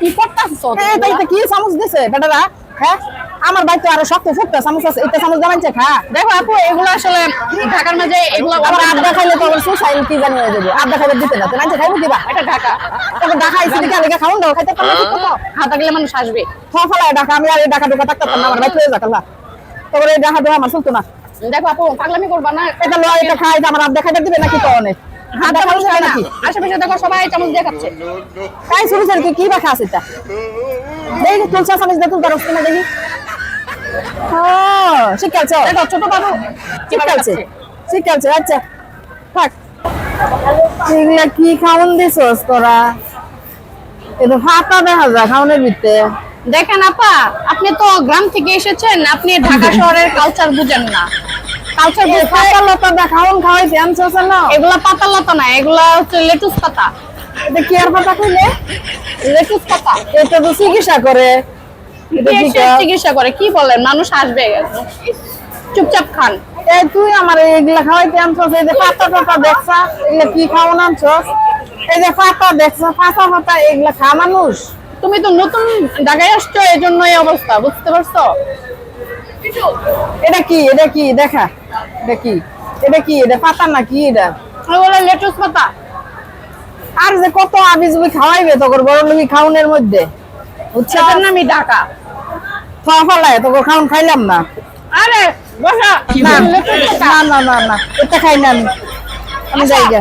কি করতাছ এইটা কি চামচ দিছে বেটারা? হ্যাঁ আমার ভাই তো আরো শক্ত ফুটটা চামচ আছে, এটা চামচ দামাইছে খা। দেখো আপু এগুলো আসলে ঢাকার মাঝে এগুলো আবার আড্ডা খাইলে তো আবার সুসাইল কি জানি হয়ে যাবে। আড্ডা খাইলে দিতে না তো নাইছে খাইবো দিবা। এটা ঢাকা, তবে ঢাকা আইছি দিকে আগে খাওন দাও খাইতে পারলে ঠিক মতো হাতা গেলে মানুষ আসবে। ফলায় ঢাকা আমি আর এই ঢাকা ঢোকা থাকতাম না, আমার ভাই চলে যাক আল্লাহ। তবে এই ঢাকা ঢোকা আমার চলতো না। দেখো আপু পাগলামি করবা না, এটা লয় এটা খাই আমার আড্ডা খাইতে দিবে নাকি তো অনেক হাতা মানুষ খায় না। আশেপাশে দেখো সবাই চামচ দিয়ে খাচ্ছে। তাই শুরু করে কি বা খাস এটা দেখি তুলসা চামচ দিয়ে তুলতে পারছ কিনা দেখি। ও শিখালছ দেখো ছোট বাবু শিখালছে শিখালছে আচ্ছা থাক। এগুলা কি খাওন দিছস তোরা? এটা ফাটা দেখা যায় খাওনের ভিতরে। দেখেন আপা আপনি তো গ্রাম থেকে এসেছেন, আপনি ঢাকা শহরের কালচার বুঝেন না। কালচার পাতা লতা খাওন খাওয়াইছি আনছস না? এগুলা পাতা লতা না, এগুলা হচ্ছে লেটুস পাতা। এটা কি আর পাতা কইলে? লেটুস পাতা। এটা তো চিকিৎসা করে। এটা কি চিকিৎসা করে কি বলেন, মানুষ আসবে চুপচাপ খান। এই তুই আমার এগুলা খাওয়াইতে আনছস, এই যে পাতা পাতা দেখছা এগুলা কি খাওয়ান আনছস? এই যে পাতা দেখছা পাতা পাতা এগুলা খা মানুষ? তুমি তো নতুন ঢাকায় আসছো এজন্য এই অবস্থা, বুঝতে পারছো? এটা কি এটা কি দেখা এটা কি এটা কি এটা পাতা নাকি এটা? ওগুলো লেটুস পাতা। আর যে কত আবি জুবি খাওয়াইবে তোর বড় লোকি খাওনের মধ্যে বুঝছো? এটার নামই ঢাকা। ফলায় তোর খাওন খাইলাম না। আরে বসা না লেটুস পাতা। না না না না এটা খাই না আমি। আমি যাই গা।